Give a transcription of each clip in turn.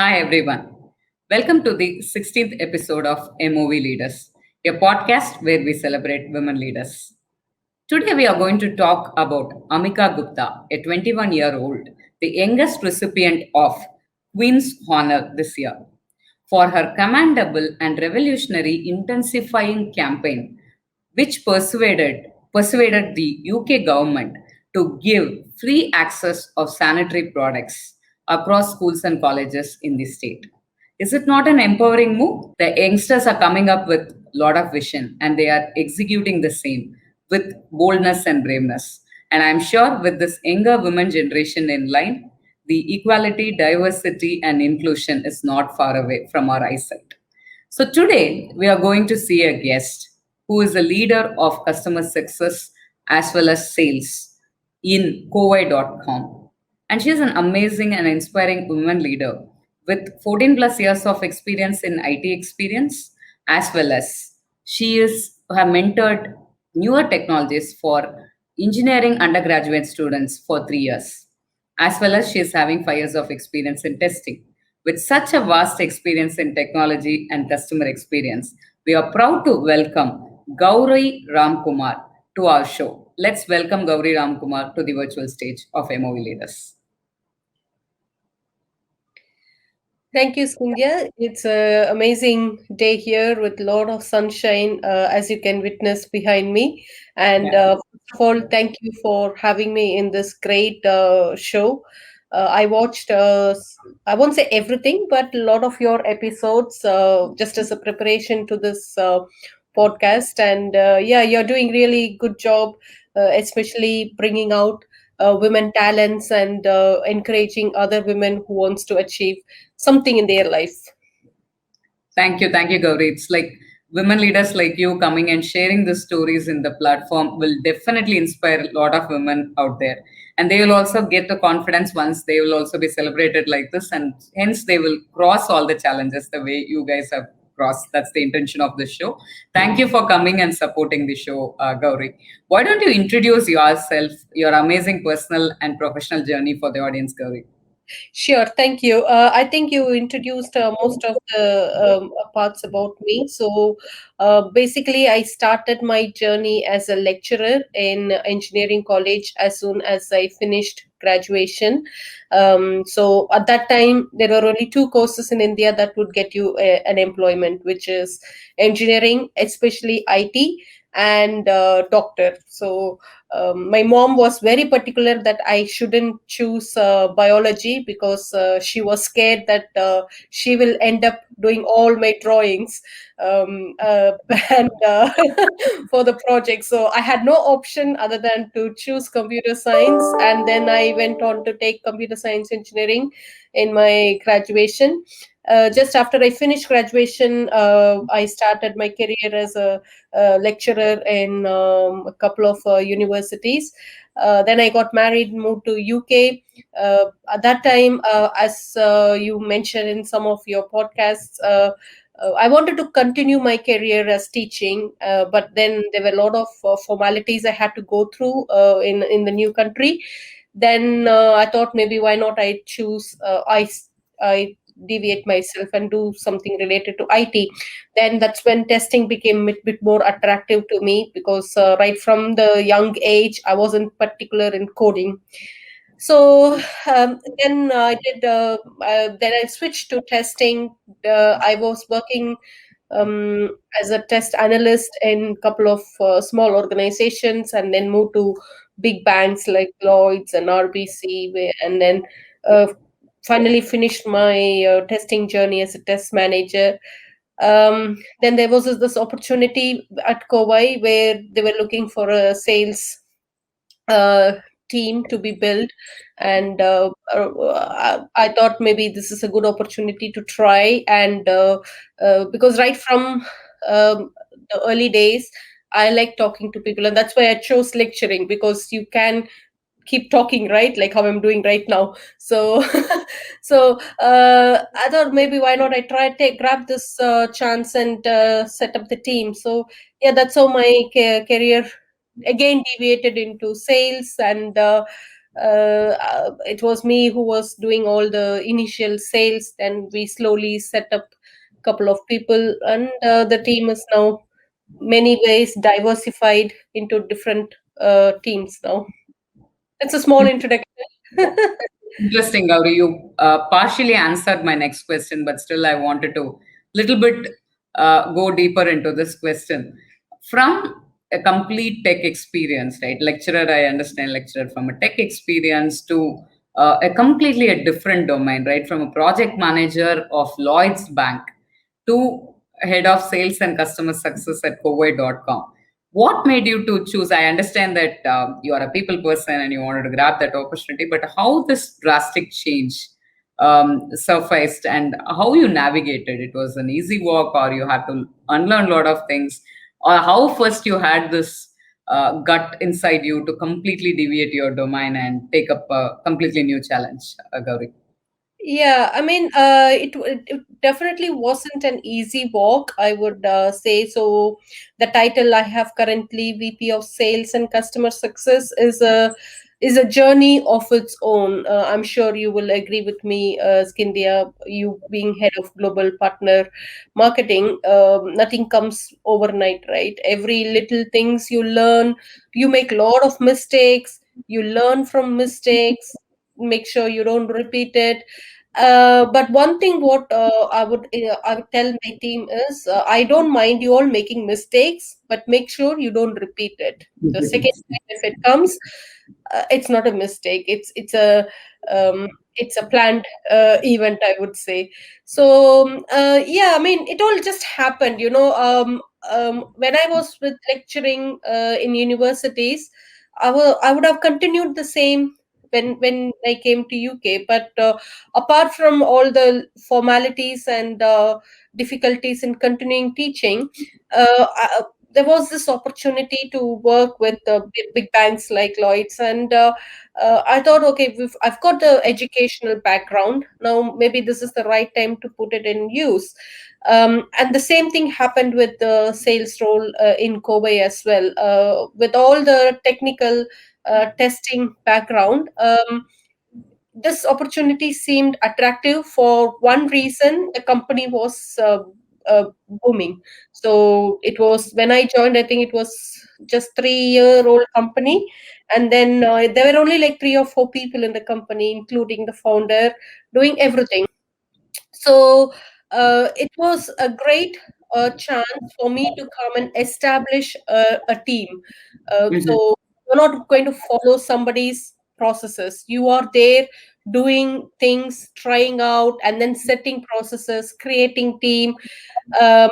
Hi, everyone. Welcome to the 16th episode of MOV Leaders, a podcast where we celebrate women leaders. Today, we are going to talk about Amika Gupta, a 21-year-old, the youngest recipient of Queen's Honor this year, for her commendable and revolutionary intensifying campaign, which persuaded the UK government to give free access of sanitary products across schools and colleges in the state. Is it not an empowering move? The youngsters are coming up with a lot of vision and they are executing the same with boldness and braveness. And I'm sure with this younger women generation in line, the equality, diversity, and inclusion is not far away from our eyesight. So today we are going to see a guest who is a leader of customer success as well as sales in Kowai.com. And she is an amazing and inspiring woman leader with 14 plus years of experience in IT experience, as well as she is have mentored newer technologies for engineering undergraduate students for 3 years, as well as she is having 5 years of experience in testing. With such a vast experience in technology and customer experience, we are proud to welcome Gowri Ramkumar to our show. Let's welcome Gowri Ramkumar to the virtual stage of MOV Leaders. Thank you, Scindia. It's an amazing day here with a lot of sunshine, as you can witness behind me. And first of all, thank you for having me in this great show. I watched, I won't say everything, but a lot of your episodes just as a preparation to this podcast. And yeah, you're doing really good job, especially bringing out women talents and encouraging other women who wants to achieve something in their life. Thank you, Gauri. It's like women leaders like you coming and sharing the stories in the platform will definitely inspire a lot of women out there. And they will also get the confidence once they will also be celebrated like this, and hence they will cross all the challenges the way you guys have crossed. That's the intention of the show. Thank you for coming and supporting the show, Gauri. Why don't you introduce yourself, your amazing personal and professional journey for the audience, Gauri? Sure, thank you. I think you introduced most of the parts about me. So basically, I started my journey as a lecturer in engineering college as soon as I finished graduation. So at that time, there were only two courses in India that would get you an employment, which is engineering, especially IT, and doctor. So my mom was very particular that I shouldn't choose biology because she was scared that she will end up doing all my drawings and for the project. So I had no option other than to choose computer science, and then I went on to take computer science engineering in my graduation. Just after I finished graduation, I started my career as a lecturer in a couple of universities. Then I got married, moved to UK. At that time, as you mentioned in some of your podcasts, I wanted to continue my career as teaching, but then there were a lot of formalities I had to go through in the new country. Then I thought maybe why not I choose I deviate myself and do something related to IT. Then that's when testing became a bit more attractive to me because right from the young age I wasn't particular in coding. So then I switched to testing. I was working as a test analyst in a couple of small organizations, and then moved to big banks like Lloyd's and RBC, and then uh, finally finished my testing journey as a test manager. Then there was this opportunity at Kowai where they were looking for a sales uh, team to be built, and I thought maybe this is a good opportunity to try. And because right from the early days, I like talking to people, and that's why I chose lecturing, because you can keep talking, right, like how I'm doing right now. So so I thought maybe why not I try take grab this chance and set up the team. So yeah, that's how my career again deviated into sales. And It was me who was doing all the initial sales. Then we slowly set up a couple of people, and the team is now many ways diversified into different teams now. It's a small introduction. Interesting, Gauri. You partially answered my next question, but still, I wanted to little bit go deeper into this question. From a complete tech experience, right? Lecturer, I understand lecturer from a tech experience to a completely a different domain, right? From a project manager of Lloyd's Bank to head of sales and customer success at Coway.com. What made you to choose? I understand that you are a people person and you wanted to grab that opportunity, but how this drastic change surfaced and how you navigated? It was an easy walk, or you had to unlearn a lot of things, or how first you had this gut inside you to completely deviate your domain and take up a completely new challenge, Gauri? Yeah, I mean, it definitely wasn't an easy walk, I would say. So, the title I have currently, VP of Sales and Customer Success, is a journey of its own. I'm sure you will agree with me, Scindia. You being head of global partner marketing, nothing comes overnight, right? Every little things you learn, you make a lot of mistakes. You learn from mistakes. Make sure you don't repeat it. But one thing what I would tell my team is, I don't mind you all making mistakes, but make sure you don't repeat it. The second time if it comes, it's not a mistake. Um, it's a planned event, I would say. So yeah, I mean, it all just happened. When I was with lecturing in universities, I would have continued the same when I came to UK. But apart from all the formalities and difficulties in continuing teaching, there was this opportunity to work with big banks like Lloyd's, and I thought, okay, I've got the educational background now. Maybe this is the right time to put it in use. And the same thing happened with the sales role in Kobe as well. With all the technical testing background, this opportunity seemed attractive for one reason: the company was booming. So it was when I joined, I think it was just 3 year old company, and then there were only like 3 or 4 people in the company, including the founder, doing everything. So it was a great chance for me to come and establish a team. Mhm. So you're not going to follow somebody's processes. You are there doing things, trying out, and then setting processes, creating team. um,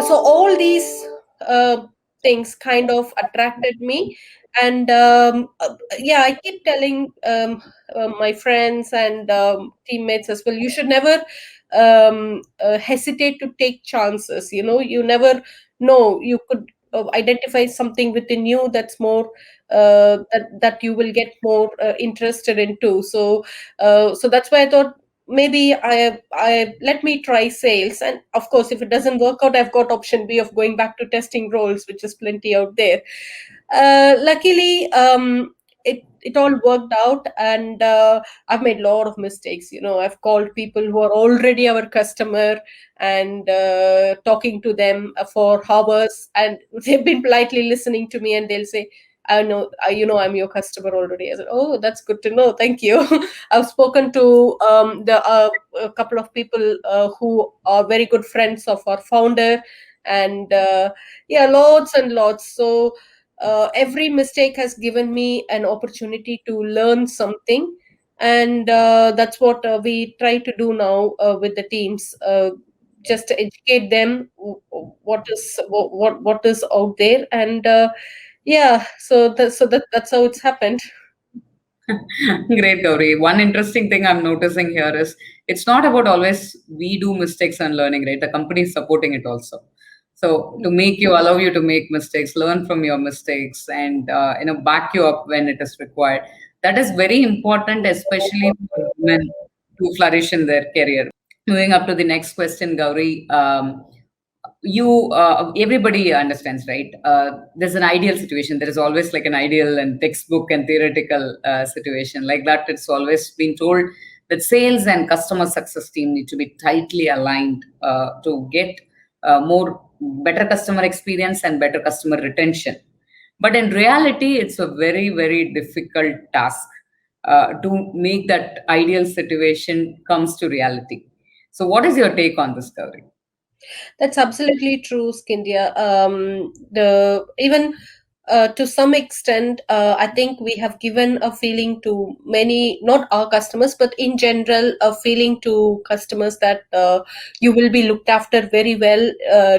so all these uh, things kind of attracted me. And yeah, I keep telling my friends and teammates as well, you should never hesitate to take chances. You never know, you could identify something within you that's more that you will get more interested into. So that's why I thought, maybe I let me try sales, and of course, if it doesn't work out, I've got option B of going back to testing roles, which is plenty out there. Luckily, it all worked out, and I've made a lot of mistakes. I've called people who are already our customer, and talking to them for hours, and they've been politely listening to me, and they'll say, I know, I'm your customer already. I said, oh, that's good to know. Thank you. I've spoken to a couple of people who are very good friends of our founder, and yeah, lots and lots. So every mistake has given me an opportunity to learn something, and that's what we try to do now with the teams. Just to educate them what is out there, and yeah, that's how it's happened. Great, Gauri. One interesting thing I'm noticing here is it's not about always we do mistakes and learning, right? The company is supporting it also. So to make you allow you to make mistakes, learn from your mistakes, and back you up when it is required. That is very important, especially for women to flourish in their career. Moving up to the next question, Gauri. everybody understands, right? There's an ideal situation. There is always like an ideal and textbook and theoretical situation like that. It's always been told that sales and customer success team need to be tightly aligned to get more better customer experience and better customer retention. But in reality, it's a very, very difficult task to make that ideal situation comes to reality. So what is your take on this, Gauri? That's absolutely true, Scindia. The even to some extent, I think we have given a feeling to many, not our customers, but in general, a feeling to customers that you will be looked after very well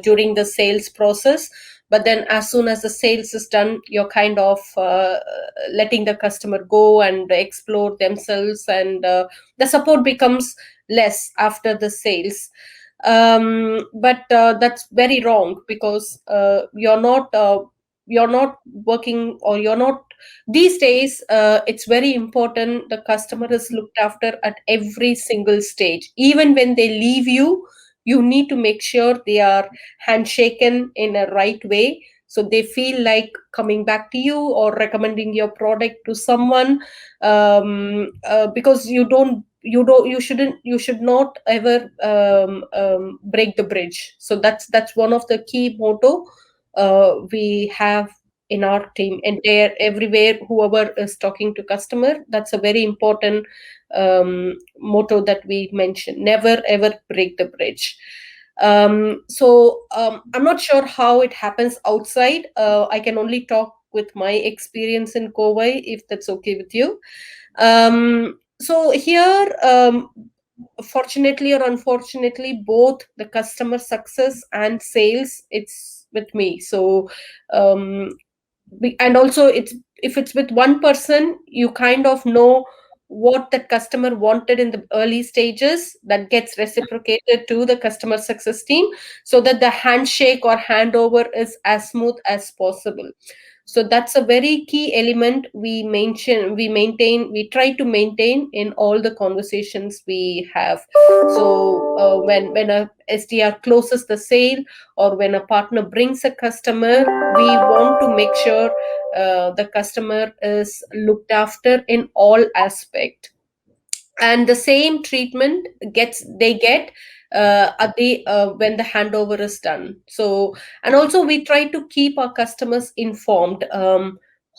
during the sales process. But then, as soon as the sales is done, you're kind of letting the customer go and explore themselves, and the support becomes less after the sales. But that's very wrong, because you're not working, or you're not these days. It's very important the customer is looked after at every single stage. Even when they leave you, you need to make sure they are handshaken in a right way, so they feel like coming back to you or recommending your product to someone. Because you should not ever break the bridge. So that's one of the key motto we have in our team, entire everywhere. Whoever is talking to customer, that's a very important motto that we mention: never ever break the bridge. I'm not sure how it happens outside. I can only talk with my experience in Kowai, if that's okay with you. So here, fortunately or unfortunately, both the customer success and sales, it's with me. So um, and also, it's if it's with one person, you kind of know what the customer wanted in the early stages, that gets reciprocated to the customer success team, so that the handshake or handover is as smooth as possible. So that's a very key element we try to maintain in all the conversations we have. So when a SDR closes the sale, or when a partner brings a customer, we want to make sure the customer is looked after in all aspect, and the same treatment get at the when the handover is done. So, and also we try to keep our customers informed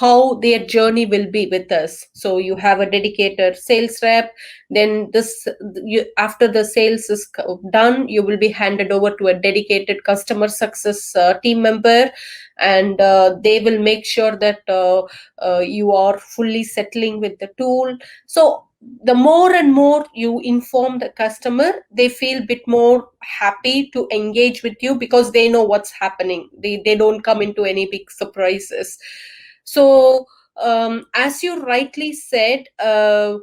how their journey will be with us. So you have a dedicated sales rep, then after the sales is done, you will be handed over to a dedicated customer success team member, and they will make sure that you are fully settling with the tool. So the more and more you inform the customer, they feel a bit more happy to engage with you, because they know what's happening. They don't come into any big surprises. So as you rightly said, the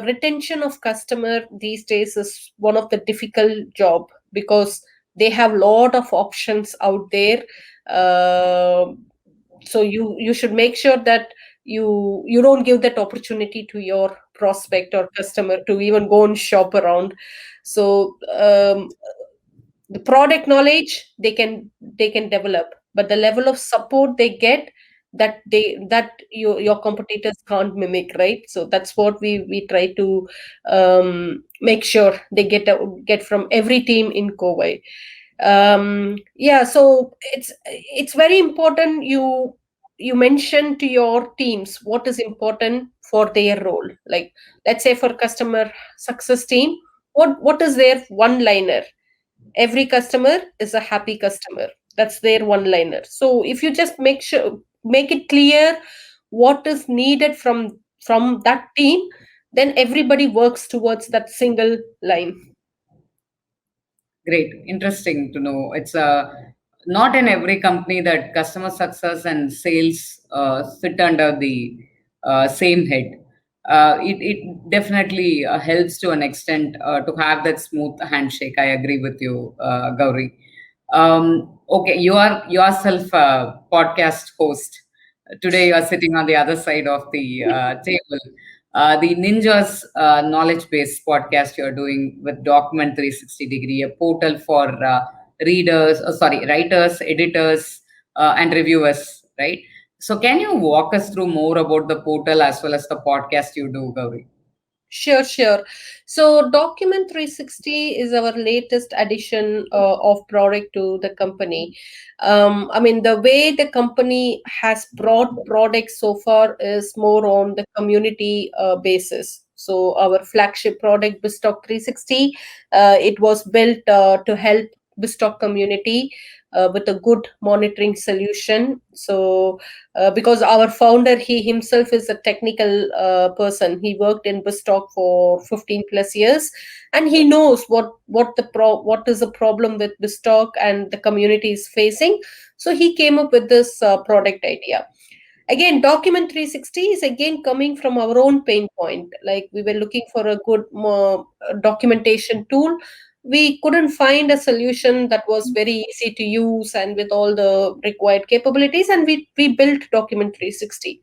retention of customer these days is one of the difficult job, because they have lot of options out there. uh, so you should make sure that you don't give that opportunity to your prospect or customer to even go and shop around. So the product knowledge they can develop, but the level of support they get, your competitors can't mimic, right? So that's what we try to make sure they get from every team in Kowai. Yeah, so it's very important you mention to your teams what is important for their role. Like, let's say for customer success team, what is their one liner? Every customer is a happy customer. That's their one liner. So if you just make it clear what is needed from that team, then everybody works towards that single line. Great, interesting to know. It's not in every company that customer success and sales sit under the same head. It definitely helps to an extent to have that smooth handshake. I agree with you, Gauri. Okay, you are yourself a podcast host. Today, you are sitting on the other side of the table. The Ninjas Knowledge Base podcast you're doing with Document 360 Degree, a portal for readers, sorry, writers, editors, and reviewers, right? So, can you walk us through more about the portal as well as the podcast you do, Gauri? Sure, sure. So, Document 360 is our latest addition of product to the company. I mean, the way the company has brought products so far is more on the community basis. So, our flagship product, Bistock 360, it was built to help Bistock community with a good monitoring solution. So, because our founder, he himself is a technical person. He worked in Bistock for 15 plus years, and he knows what is the problem with Bistock and the community is facing. So he came up with this product idea. Again, Document 360 is again coming from our own pain point. Like, we were looking for a good documentation tool. We couldn't find a solution that was very easy to use and with all the required capabilities, and we built Document 360.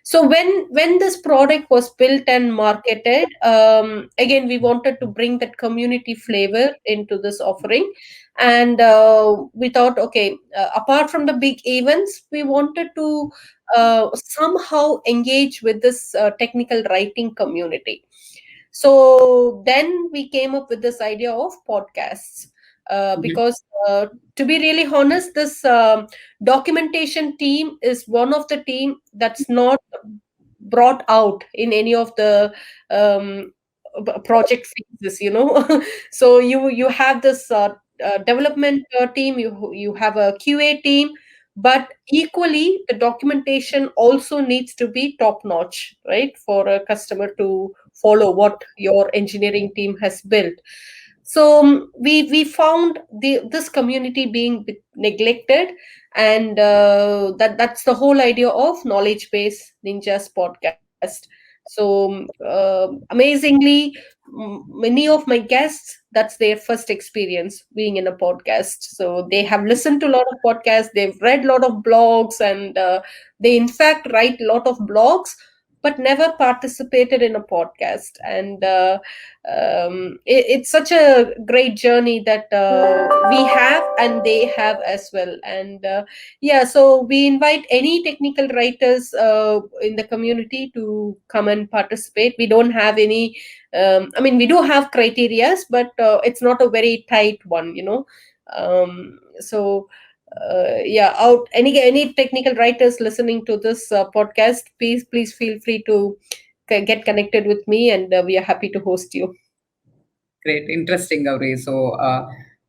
So when this product was built and marketed, again, we wanted to bring that community flavor into this offering. And we thought, okay, apart from the big events, we wanted to somehow engage with this technical writing community. So then we came up with this idea of podcasts, Mhm. because to be really honest, this documentation team is one of the team that's not brought out in any of the um, project phases, you know. So you have this development team, you have a QA team, but equally the documentation also needs to be top notch, right, for a customer to follow what your engineering team has built. So we found this community being bit neglected, and that's the whole idea of knowledge base ninjas podcast. So amazingly, many of my guests, that's their first experience being in a podcast. So they have listened to a lot of podcasts, they've read a lot of blogs, and they in fact write a lot of blogs, but never participated in a podcast. And it's such a great journey that we have and they have as well. And yeah, so we invite any technical writers in the community to come and participate. We don't have any, I mean, we do have criterias, but it's not a very tight one, you know. So yeah, out any technical writers listening to this podcast, please feel free to get connected with me, and we are happy to host you. Great, interesting, Gauri. So,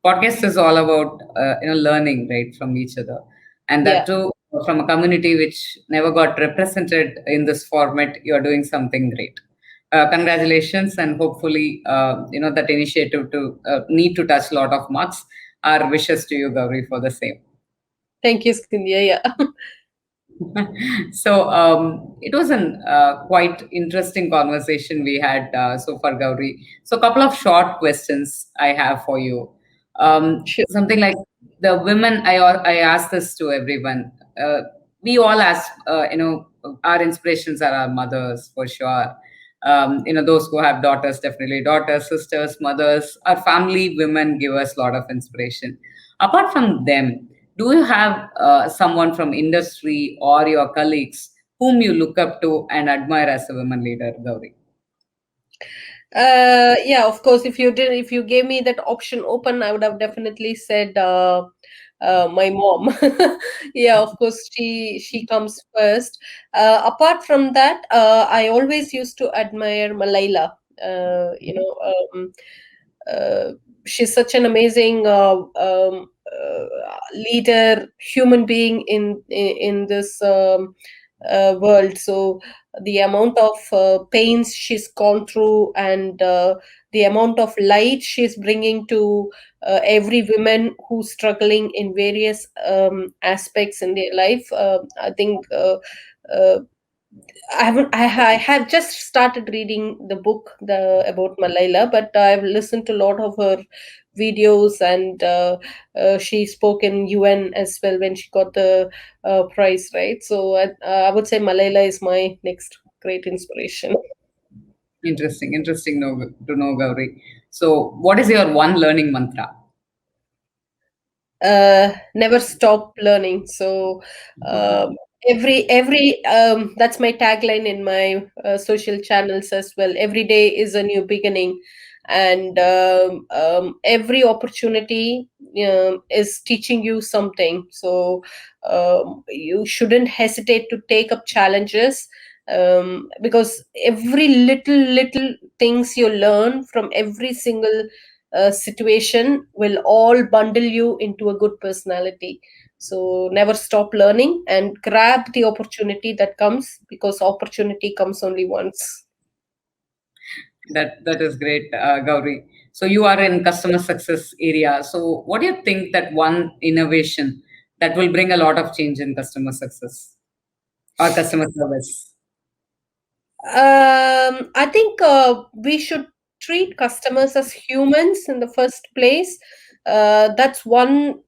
podcast is all about learning, right, from each other, and that Yeah. too from a community which never got represented in this format. You are doing something great. Congratulations, and hopefully, that initiative to need to touch a lot of marks. Our wishes to you, Gauri, for the same. Thank you, Scindia. Yeah. So it was an quite interesting conversation we had so far, Gauri. So a couple of short questions I have for you. Sure. Something like the women. I ask this to everyone. We all ask. Our inspirations are our mothers for sure. Those who have daughters, definitely daughters, sisters, mothers. Our family women give us a lot of inspiration. Apart from them, do you have someone from industry or your colleagues whom you look up to and admire as a women leader, Gauri? Yeah, of course. If you gave me that option open, I would have definitely said my mom. Yeah, of course, she comes first. Apart from that, I always used to admire Malaila. You know, uh, she's such an amazing leader, human being in this world. So the amount of pains she's gone through, and the amount of light she's bringing to every woman who's struggling in various aspects in their life. I think uh, I have just started reading the book about Malaila, but I've listened to a lot of her videos, and she spoke in UN as well when she got the prize, right? So I would say Malaila is my next great inspiration. Interesting to know, Gauri. So, what is your one learning mantra? Never stop learning. So every that's my tagline in my social channels as well. Every day is a new beginning, and every opportunity is teaching you something. So you shouldn't hesitate to take up challenges, because every little things you learn from every single situation will all bundle you into a good personality. So never stop learning and grab the opportunity that comes, because opportunity comes only once. That is great, Gauri. So you are in customer success area. So what do you think that one innovation that will bring a lot of change in customer success or customer service? I think we should treat customers as humans in the first place. That's one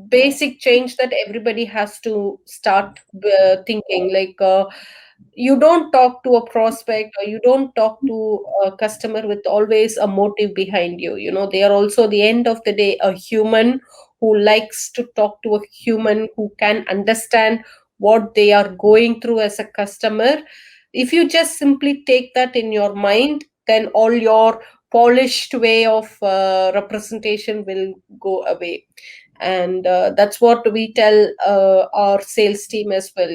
basic change that everybody has to start thinking. Like, you don't talk to a prospect, or you don't talk to a customer with always a motive behind you. They are also, the end of the day, a human who likes to talk to a human, who can understand what they are going through as a customer. If you just simply take that in your mind, then all your polished way of representation will go away. And that's what we tell our sales team as well.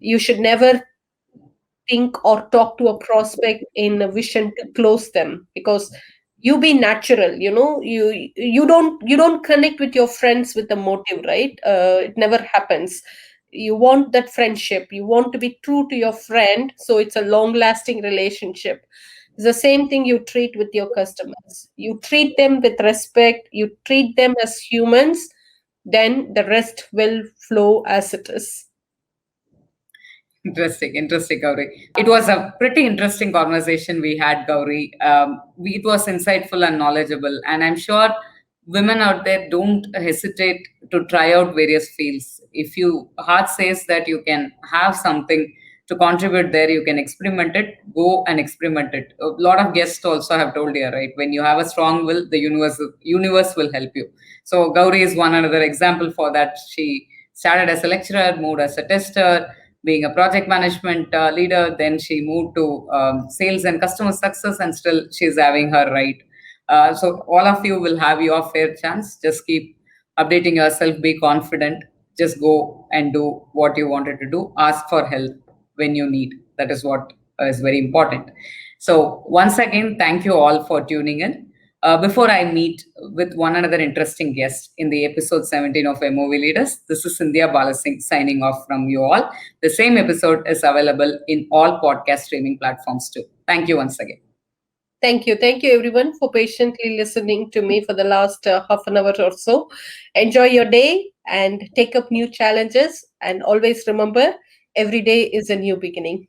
You should never think or talk to a prospect in a vision to close them, because you be natural. You don't connect with your friends with a motive, right? It never happens. You want that friendship, you want to be true to your friend, so it's a long lasting relationship. It's the same thing you treat with your customers. You treat them with respect, you treat them as humans, then the rest will flow as it is. Interesting, Gauri. It was a pretty interesting conversation we had, Gauri. It was insightful and knowledgeable, and I'm sure women out there don't hesitate to try out various fields. If you heart says that you can have something to contribute there, you can experiment it. Go and experiment it. A lot of guests also have told you, right? When you have a strong will, the universe will help you. So Gauri is one another example for that. She started as a lecturer, moved as a tester, being a project management leader. Then she moved to sales and customer success, and still she's having her right. So all of you will have your fair chance. Just keep updating yourself. Be confident. Just go and do what you wanted to do. Ask for help when you need. That is what is very important. So once again, thank you all for tuning in. Before I meet with one another interesting guest in the episode 17 of MOV Leaders, this is Scindia Balasingh signing off from you all. The same episode is available in all podcast streaming platforms too. Thank you once again. Thank you everyone for patiently listening to me for the last half an hour or so. Enjoy your day and take up new challenges, and always remember, every day is a new beginning.